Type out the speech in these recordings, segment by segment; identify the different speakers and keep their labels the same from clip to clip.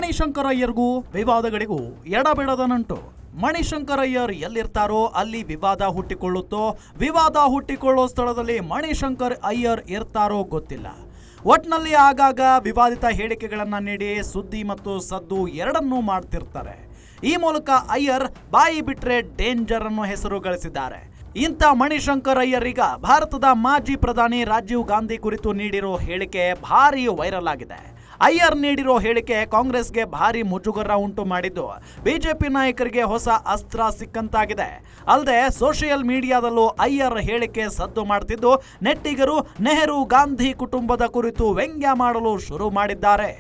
Speaker 1: ಮಣಿಶಂಕರ್ ಅಯ್ಯರ್ಗೂ ವಿವಾದಗಳಿಗೂ ಎಡಬಿಡದ ನಂಟು. ಮಣಿಶಂಕರ್ ಅಯ್ಯರ್ ಎಲ್ಲಿರ್ತಾರೋ ಅಲ್ಲಿ ವಿವಾದ ಹುಟ್ಟಿಕೊಳ್ಳುತ್ತೋ, ವಿವಾದ ಹುಟ್ಟಿಕೊಳ್ಳೋ ಸ್ಥಳದಲ್ಲಿ ಮಣಿಶಂಕರ್ ಅಯ್ಯರ್ ಇರ್ತಾರೋ ಗೊತ್ತಿಲ್ಲ. ಒಟ್ನಲ್ಲಿ ಆಗಾಗ ವಿವಾದಿತ ಹೇಳಿಕೆಗಳನ್ನ ನೀಡಿ ಸುದ್ದಿ ಮತ್ತು ಸದ್ದು ಎರಡನ್ನೂ ಮಾಡ್ತಿರ್ತಾರೆ. ಈ ಮೂಲಕ ಅಯ್ಯರ್ ಬಾಯಿ ಬಿಟ್ರೆ ಡೇಂಜರ್ ಅನ್ನೋ ಹೆಸರು ಗಳಿಸಿದ್ದಾರೆ. ಇಂಥ ಮಣಿಶಂಕರ್ ಅಯ್ಯರ್ ಈಗ ಭಾರತದ ಮಾಜಿ ಪ್ರಧಾನಿ ರಾಜೀವ್ ಗಾಂಧಿ ಕುರಿತು ನೀಡಿರೋ ಹೇಳಿಕೆ ಭಾರಿ ವೈರಲ್ ಆಗಿದೆ. ಅಯ್ಯರ್ ನೀಡಿರೋ ಹೇಳಿಕೆ ಕಾಂಗ್ರೆಸ್ಗೆ ಭಾರಿ ಮುಜುಗರ ಉಂಟು ಮಾಡಿದ್ದು ಬಿಜೆಪಿ ನಾಯಕರಿಗೆ ಹೊಸ ಅಸ್ತ್ರ ಸಿಕ್ಕಂತಾಗಿದೆ. ಅಲ್ಲದೆ ಸೋಷಿಯಲ್ ಮೀಡಿಯಾದಲ್ಲೂ ಅಯ್ಯರ್ ಹೇಳಿಕೆ ಸದ್ದು ಮಾಡ್ತಿದ್ದು ನೆಟ್ಟಿಗರು ನೆಹರು ಗಾಂಧಿ ಕುಟುಂಬದ ಕುರಿತು ವ್ಯಂಗ್ಯ ಮಾಡಲು ಶುರು ಮಾಡಿದ್ದಾರೆ.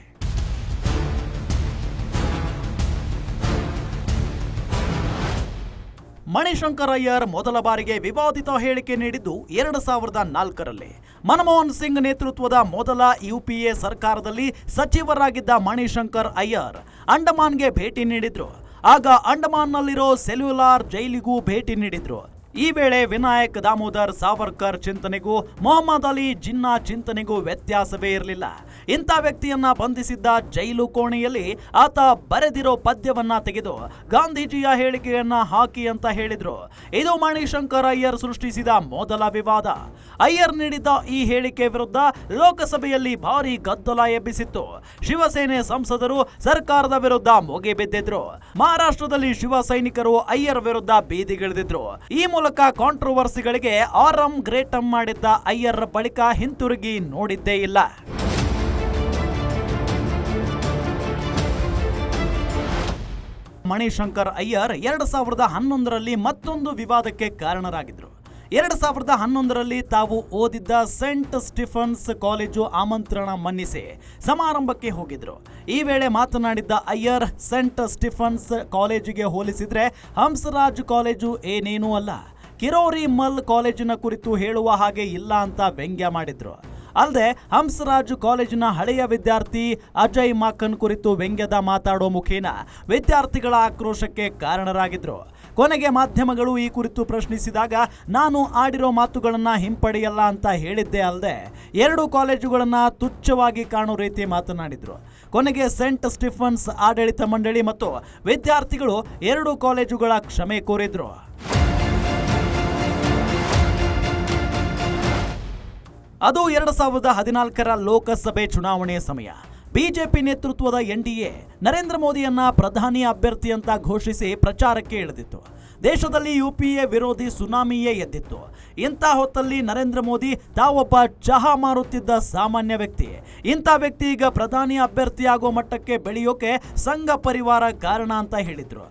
Speaker 1: ಮಣಿಶಂಕರ್ ಅಯ್ಯರ್ ಮೊದಲ ಬಾರಿಗೆ ವಿವಾದಿತ ಹೇಳಿಕೆ ನೀಡಿದ್ದು 2004ರಲ್ಲಿ. ಮನಮೋಹನ್ ಸಿಂಗ್ ನೇತೃತ್ವದ ಮೊದಲ ಯುಪಿಎ ಸರ್ಕಾರದಲ್ಲಿ ಸಚಿವರಾಗಿದ್ದ ಮಣಿಶಂಕರ್ ಅಯ್ಯರ್ ಅಂಡಮಾನ್ಗೆ ಭೇಟಿ ನೀಡಿದ್ರು. ಆಗ ಅಂಡಮಾನ್ನಲ್ಲಿರೋ ಸೆಲ್ಯುಲಾರ್ ಜೈಲಿಗೂ ಭೇಟಿ ನೀಡಿದ್ರು. ಈ ವೇಳೆ ವಿನಾಯಕ್ ದಾಮೋದರ್ ಸಾವರ್ಕರ್ ಚಿಂತನೆಗೂ ಮೊಹಮ್ಮದ್ ಅಲಿ ಜಿನ್ನಾ ಚಿಂತನೆಗೂ ವ್ಯತ್ಯಾಸವೇ ಇರಲಿಲ್ಲ. ಇಂಥ ವ್ಯಕ್ತಿಯನ್ನ ಬಂಧಿಸಿದ್ದ ಜೈಲು ಕೋಣೆಯಲ್ಲಿ ಆತ ಬರೆದಿರೋ ಪದ್ಯವನ್ನ ತೆಗೆದು ಗಾಂಧೀಜಿಯ ಹೇಳಿಕೆಯನ್ನ ಹಾಕಿ ಅಂತ ಹೇಳಿದ್ರು. ಇದು ಮಣಿಶಂಕರ್ ಅಯ್ಯರ್ ಸೃಷ್ಟಿಸಿದ ಮೊದಲ ವಿವಾದ. ಅಯ್ಯರ್ ನೀಡಿದ್ದ ಈ ಹೇಳಿಕೆ ವಿರುದ್ಧ ಲೋಕಸಭೆಯಲ್ಲಿ ಭಾರಿ ಗದ್ದಲ ಎಬ್ಬಿಸಿತ್ತು. ಶಿವಸೇನೆ ಸಂಸದರು ಸರ್ಕಾರದ ವಿರುದ್ಧ ಮುಗಿಬಿದ್ದಿದ್ರು. ಮಹಾರಾಷ್ಟ್ರದಲ್ಲಿ ಶಿವ ಸೈನಿಕರು ಅಯ್ಯರ್ ವಿರುದ್ಧ ಬೀದಿಗಿಳಿದಿದ್ರು. ಈ ಮೂಲಕ ಕಾಂಟ್ರವರ್ಸಿಗಳಿಗೆ ಆರಂ ಗ್ರೇಟಂ ಮಾಡಿದ್ದ ಅಯ್ಯರ್ ಬಳಿಕ ಹಿಂತಿರುಗಿ ನೋಡಿದ್ದೇ ಇಲ್ಲ. ಮಣಿಶಂಕರ್ ಅಯ್ಯರ್ 2011ರಲ್ಲಿ ಮತ್ತೊಂದು ವಿವಾದಕ್ಕೆ ಕಾರಣರಾಗಿದ್ರು. 2011ರಲ್ಲಿ ತಾವು ಓದಿದ್ದ ಸೆಂಟ್ ಸ್ಟಿಫನ್ಸ್ ಕಾಲೇಜು ಆಮಂತ್ರಣ ಮನ್ನಿಸಿ ಸಮಾರಂಭಕ್ಕೆ ಹೋಗಿದ್ರು. ಈ ವೇಳೆ ಮಾತನಾಡಿದ್ದ ಅಯ್ಯರ್ ಸೆಂಟ್ ಸ್ಟಿಫನ್ಸ್ ಕಾಲೇಜಿಗೆ ಹೋಲಿಸಿದ್ರೆ ಹಂಸರಾಜ್ ಕಾಲೇಜು ಏನೇನೂ ಅಲ್ಲ, ಕಿರೋರಿ ಮಲ್ ಕಾಲೇಜಿನ ಕುರಿತು ಹೇಳುವ ಹಾಗೆ ಇಲ್ಲ ಅಂತ ವ್ಯಂಗ್ಯ ಮಾಡಿದ್ರು. ಅಲ್ಲದೆ ಹಂಸರಾಜ್ ಕಾಲೇಜಿನ ಹಳೆಯ ವಿದ್ಯಾರ್ಥಿ ಅಜಯ್ ಮಾಕನ್ ಕುರಿತು ವ್ಯಂಗ್ಯದ ಮಾತಾಡೋ ಮುಖೇನ ವಿದ್ಯಾರ್ಥಿಗಳ ಆಕ್ರೋಶಕ್ಕೆ ಕಾರಣರಾಗಿದ್ರು. ಕೊನೆಗೆ ಮಾಧ್ಯಮಗಳು ಈ ಕುರಿತು ಪ್ರಶ್ನಿಸಿದಾಗ ನಾನು ಆಡಿರೋ ಮಾತುಗಳನ್ನ ಹಿಂಪಡೆಯಲ್ಲ ಅಂತ ಹೇಳಿದ್ದೇ ಅಲ್ಲದೆ 2 ಕಾಲೇಜುಗಳನ್ನ ತುಚ್ಛವಾಗಿ ಕಾಣೋ ರೀತಿ ಮಾತನಾಡಿದ್ರು. ಕೊನೆಗೆ ಸೆಂಟ್ ಸ್ಟಿಫನ್ಸ್ ಆಡಳಿತ ಮಂಡಳಿ ಮತ್ತು ವಿದ್ಯಾರ್ಥಿಗಳು 2 ಕಾಲೇಜುಗಳ ಕ್ಷಮೆ ಕೋರಿದ್ರು. ಅದು 2014ರ ಲೋಕಸಭೆ ಚುನಾವಣೆಯ ಸಮಯ. ಬಿಜೆಪಿ ನೇತೃತ್ವದ ಎನ್ಡಿಎ ನರೇಂದ್ರ ಮೋದಿಯನ್ನ ಪ್ರಧಾನಿ ಅಭ್ಯರ್ಥಿ ಅಂತ ಘೋಷಿಸಿ ಪ್ರಚಾರಕ್ಕೆ ಇಳಿದಿತ್ತು. ದೇಶದಲ್ಲಿ ಯುಪಿಎ ವಿರೋಧಿ ಸುನಾಮಿಯೇ ಎದ್ದಿತ್ತು. ಇಂಥ ಹೊತ್ತಲ್ಲಿ ನರೇಂದ್ರ ಮೋದಿ ತಾವೊಬ್ಬ ಚಹಾ ಮಾರುತ್ತಿದ್ದ ಸಾಮಾನ್ಯ ವ್ಯಕ್ತಿ. ಇಂಥ ವ್ಯಕ್ತಿ ಈಗ ಪ್ರಧಾನಿ ಅಭ್ಯರ್ಥಿಯಾಗೋ ಮಟ್ಟಕ್ಕೆ ಬೆಳೆಯೋಕೆ ಸಂಘ ಪರಿವಾರ ಕಾರಣ ಅಂತ ಹೇಳಿದ್ರು.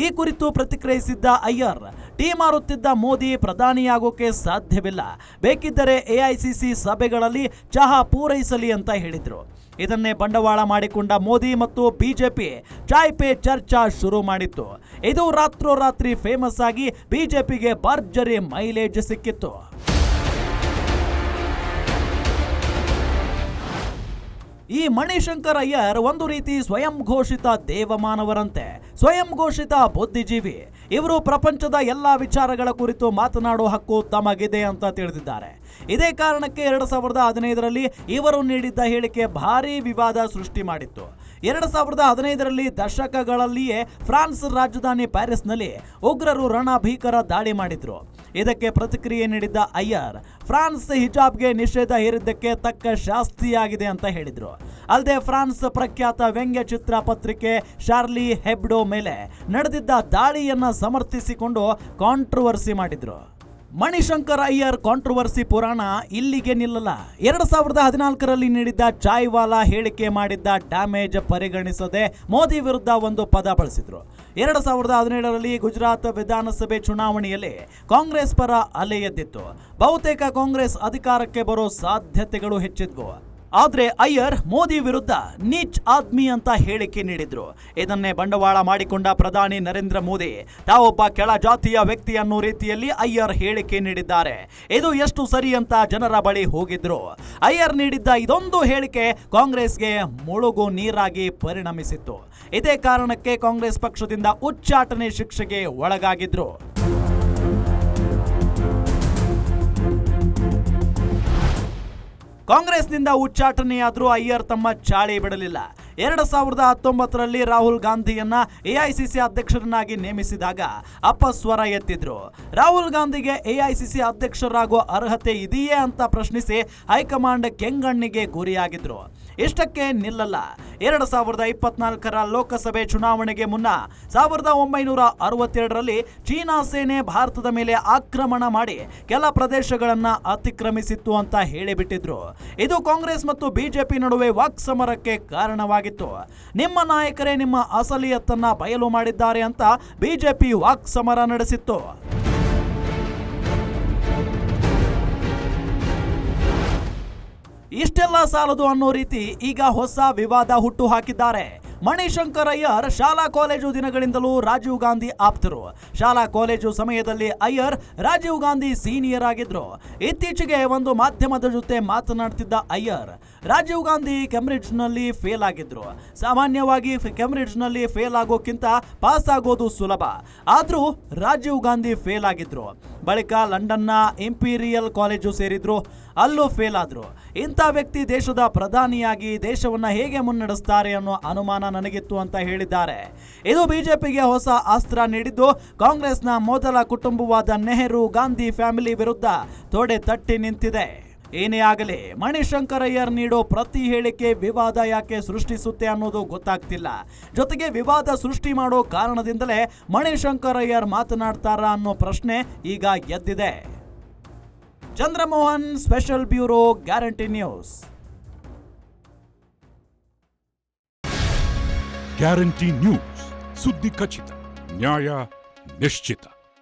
Speaker 1: ಈ ಕುರಿತು ಪ್ರತಿಕ್ರಿಯಿಸಿದ್ದ ಅಯ್ಯರ್, ಟೀ ಮಾರುತ್ತಿದ್ದ ಮೋದಿ ಪ್ರಧಾನಿಯಾಗೋಕೆ ಸಾಧ್ಯವಿಲ್ಲ, ಬೇಕಿದ್ದರೆ ಎಐಸಿಸಿ ಸಭೆಗಳಲ್ಲಿ ಚಹಾ ಪೂರೈಸಲಿ ಅಂತ ಹೇಳಿದ್ರು. ಇದನ್ನೇ ಬಂಡವಾಳ ಮಾಡಿಕೊಂಡ ಮೋದಿ ಮತ್ತು ಬಿಜೆಪಿ ಚಾಯ್ ಪೇ ಚರ್ಚಾ ಶುರು ಮಾಡಿತ್ತು. ಇದು ರಾತ್ರೋರಾತ್ರಿ ಫೇಮಸ್ ಆಗಿ ಬಿಜೆಪಿಗೆ ಭರ್ಜರಿ ಮೈಲೇಜ್ ಸಿಕ್ಕಿತ್ತು. ಈ ಮಣಿಶಂಕರ್ ಅಯ್ಯರ್ ಒಂದು ರೀತಿ ಸ್ವಯಂ ಘೋಷಿತ ದೇವಮಾನವರಂತೆ, ಸ್ವಯಂ ಘೋಷಿತ ಬುದ್ಧಿಜೀವಿ. ಇವರು ಪ್ರಪಂಚದ ಎಲ್ಲಾ ವಿಚಾರಗಳ ಕುರಿತು ಮಾತನಾಡೋ ಹಕ್ಕು ತಮಗಿದೆ ಅಂತ ತಿಳಿದಿದ್ದಾರೆ. ಇದೇ ಕಾರಣಕ್ಕೆ 2015ರಲ್ಲಿ ಇವರು ನೀಡಿದ್ದ ಹೇಳಿಕೆ ಭಾರೀ ವಿವಾದ ಸೃಷ್ಟಿ ಮಾಡಿತ್ತು. 2015ರಲ್ಲಿ ದಶಕಗಳಲ್ಲಿಯೇ ಫ್ರಾನ್ಸ್ ರಾಜಧಾನಿ ಪ್ಯಾರಿಸ್ನಲ್ಲಿ ಉಗ್ರರು ರಣಭೀಕರ ದಾಳಿ ಮಾಡಿದ್ರು. ಇದಕ್ಕೆ ಪ್ರತಿಕ್ರಿಯೆ ನೀಡಿದ್ದ ಅಯ್ಯರ್, ಫ್ರಾನ್ಸ್ ಹಿಜಾಬ್ಗೆ ನಿಷೇಧ ಹೇರಿದ್ದಕ್ಕೆ ತಕ್ಕ ಶಾಸ್ತಿಯಾಗಿದೆ ಅಂತ ಹೇಳಿದ್ರು. ಅಲ್ಲದೆ ಫ್ರಾನ್ಸ್ ಪ್ರಖ್ಯಾತ ವ್ಯಂಗ್ಯ ಚಿತ್ರ ಪತ್ರಿಕೆ ಶಾರ್ಲಿ ಹೆಬ್ಡೋ ಮೇಲೆ ನಡೆದಿದ್ದ ದಾಳಿಯನ್ನ ಸಮರ್ಥಿಸಿಕೊಂಡು ಕಾಂಟ್ರವರ್ಸಿ ಮಾಡಿದ್ರು. ಮಣಿಶಂಕರ್ ಅಯ್ಯರ್ ಕಾಂಟ್ರವರ್ಸಿ ಪುರಾಣ ಇಲ್ಲಿಗೆ ನಿಲ್ಲಲ್ಲ. 2014ರಲ್ಲಿ ನೀಡಿದ್ದ ಚಾಯ್ ವಾಲಾ ಹೇಳಿಕೆ ಮಾಡಿದ್ದ ಡ್ಯಾಮೇಜ್ ಪರಿಗಣಿಸದೆ ಮೋದಿ ವಿರುದ್ಧ ಒಂದು ಪದ ಬಳಸಿದ್ರು. 2017ರಲ್ಲಿ ಗುಜರಾತ್ ವಿಧಾನಸಭೆ ಚುನಾವಣೆಯಲ್ಲಿ ಕಾಂಗ್ರೆಸ್ ಪರ ಅಲೆ ಎದ್ದಿತ್ತು. ಬಹುತೇಕ ಕಾಂಗ್ರೆಸ್ ಅಧಿಕಾರಕ್ಕೆ ಬರೋ ಸಾಧ್ಯತೆಗಳು ಹೆಚ್ಚಿದ್ವು. ಆದ್ರೆ ಅಯ್ಯರ್ ಮೋದಿ ವಿರುದ್ಧ ನೀಚ್ ಆದ್ಮಿ ಅಂತ ಹೇಳಿಕೆ ನೀಡಿದ್ರು. ಇದನ್ನೇ ಬಂಡವಾಳ ಮಾಡಿಕೊಂಡ ಪ್ರಧಾನಿ ನರೇಂದ್ರ ಮೋದಿ ತಾವೊಬ್ಬ ಕೆಳ ಜಾತಿಯ ವ್ಯಕ್ತಿ ಅನ್ನೋ ರೀತಿಯಲ್ಲಿ ಅಯ್ಯರ್ ಹೇಳಿಕೆ ನೀಡಿದ್ದಾರೆ. ಇದು ಎಷ್ಟು ಸರಿ ಅಂತ ಜನರ ಬಳಿ ಹೋಗಿದ್ರು. ಅಯ್ಯರ್ ನೀಡಿದ್ದ ಇದೊಂದು ಹೇಳಿಕೆ ಕಾಂಗ್ರೆಸ್ಗೆ ಮುಳುಗು ನೀರಾಗಿ ಪರಿಣಮಿಸಿತ್ತು. ಇದೇ ಕಾರಣಕ್ಕೆ ಕಾಂಗ್ರೆಸ್ ಪಕ್ಷದಿಂದ ಉಚ್ಚಾಟನೆ ಶಿಕ್ಷೆಗೆ ಒಳಗಾಗಿದ್ರು. ಕಾಂಗ್ರೆಸ್ನಿಂದ ಉಚ್ಚಾಟನೆಯಾದರೂ ಅಯ್ಯರ್ ತಮ್ಮ ಚಾಳಿ ಬಿಡಲಿಲ್ಲ. 2019ರಲ್ಲಿ ರಾಹುಲ್ ಗಾಂಧಿಯನ್ನ ಎಐಸಿಸಿ ಅಧ್ಯಕ್ಷರನ್ನಾಗಿ ನೇಮಿಸಿದಾಗ ಅಪಸ್ವರ ಎತ್ತಿದ್ರು. ರಾಹುಲ್ ಗಾಂಧಿಗೆ ಎಐಸಿಸಿ ಅಧ್ಯಕ್ಷರಾಗುವ ಅರ್ಹತೆ ಇದೆಯೇ ಅಂತ ಪ್ರಶ್ನಿಸಿ ಹೈಕಮಾಂಡ್ ಕೆಂಗಣ್ಣಿಗೆ ಗುರಿಯಾಗಿದ್ರು. ಇಷ್ಟಕ್ಕೆ ನಿಲ್ಲಲ್ಲ. 2024ರ ಲೋಕಸಭೆ ಚುನಾವಣೆಗೆ ಮುನ್ನ 1962ರಲ್ಲಿ ಚೀನಾ ಸೇನೆ ಭಾರತದ ಮೇಲೆ ಆಕ್ರಮಣ ಮಾಡಿ ಕೆಲ ಪ್ರದೇಶಗಳನ್ನ ಅತಿಕ್ರಮಿಸಿತ್ತು ಅಂತ ಹೇಳಿಬಿಟ್ಟಿದ್ರು. ಇದು ಕಾಂಗ್ರೆಸ್ ಮತ್ತು ಬಿಜೆಪಿ ನಡುವೆ ವಾಕ್ಸಮರಕ್ಕೆ ಕಾರಣವಾಗಿತ್ತು. ನಿಮ್ಮ ನಾಯಕರೇ ನಿಮ್ಮ ಅಸಲಿಯತ್ತನ್ನ ಬಯಲು ಮಾಡಿದ್ದಾರೆ ಅಂತ ಬಿಜೆಪಿ ವಾಕ್ಸಮರ ನಡೆಸಿತ್ತು. ಇಷ್ಟೆಲ್ಲ ಸಾಲದು ಅನ್ನೋ ರೀತಿ ಈಗ ಹೊಸ ವಿವಾದ ಹುಟ್ಟು ಹಾಕಿದ್ದಾರೆ. ಮಣಿಶಂಕರ್ ಅಯ್ಯರ್ ಶಾಲಾ ಕಾಲೇಜು ದಿನಗಳಿಂದಲೂ ರಾಜೀವ್ ಗಾಂಧಿ ಆಪ್ತರು. ಶಾಲಾ ಕಾಲೇಜು ಸಮಯದಲ್ಲಿ ಅಯ್ಯರ್ ರಾಜೀವ್ ಗಾಂಧಿ ಸೀನಿಯರ್ ಆಗಿದ್ರು. ಇತ್ತೀಚೆಗೆ ಒಂದು ಮಾಧ್ಯಮದ ಜೊತೆ ಮಾತನಾಡ್ತಿದ್ದ ಅಯ್ಯರ್ ರಾಜೀವ್ ಗಾಂಧಿ ಕೇಂಬ್ರಿಡ್ಜ್ನಲ್ಲಿ ಫೇಲ್ ಆಗಿದ್ರು. ಸಾಮಾನ್ಯವಾಗಿ ಕೇಂಬ್ರಿಡ್ಜ್ನಲ್ಲಿ ಫೇಲ್ ಆಗೋಕ್ಕಿಂತ ಪಾಸ್ ಆಗೋದು ಸುಲಭ. ಆದ್ರೂ ರಾಜೀವ್ ಗಾಂಧಿ ಫೇಲ್ ಆಗಿದ್ರು. ಬಳಿಕ ಲಂಡನ್ನ ಇಂಪೀರಿಯಲ್ ಕಾಲೇಜು ಸೇರಿದ್ರು, ಅಲ್ಲೂ ಫೇಲ್ ಆದ್ರು. ಇಂಥ ವ್ಯಕ್ತಿ ದೇಶದ ಪ್ರಧಾನಿಯಾಗಿ ದೇಶವನ್ನ ಹೇಗೆ ಮುನ್ನಡೆಸ್ತಾರೆ ಅನ್ನೋ ಅನುಮಾನ ನನಗಿತ್ತು ಅಂತ ಹೇಳಿದ್ದಾರೆ. ಇದು ಬಿಜೆಪಿಗೆ ಹೊಸ ಅಸ್ತ್ರ ನೀಡಿದ್ದು ಕಾಂಗ್ರೆಸ್ನ ಮೊದಲ ಕುಟುಂಬವಾದ ನೆಹರು ಗಾಂಧಿ ಫ್ಯಾಮಿಲಿ ವಿರುದ್ಧ ತೊಡೆ ತಟ್ಟಿ ನಿಂತಿದೆ. ಏನೇ ಆಗಲಿ, ಮಣಿಶಂಕರ್ ಅಯ್ಯರ್ ನೀಡೋ ಪ್ರತಿ ಹೇಳಿಕೆ ವಿವಾದ ಯಾಕೆ ಸೃಷ್ಟಿಸುತ್ತೆ ಅನ್ನೋದು ಗೊತ್ತಾಗ್ತಿಲ್ಲ. ಜೊತೆಗೆ ವಿವಾದ ಸೃಷ್ಟಿ ಮಾಡೋ ಕಾರಣದಿಂದಲೇ ಮಣಿಶಂಕರ್ ಅಯ್ಯರ್ ಮಾತನಾಡ್ತಾರಾ ಅನ್ನೋ ಪ್ರಶ್ನೆ ಈಗ ಎದ್ದಿದೆ. Chandramohan, special bureau, guarantee news.
Speaker 2: Guarantee news, ಸುದ್ದಿ ಖಚಿತ, ನ್ಯಾಯ ನಿಶ್ಚಿತ.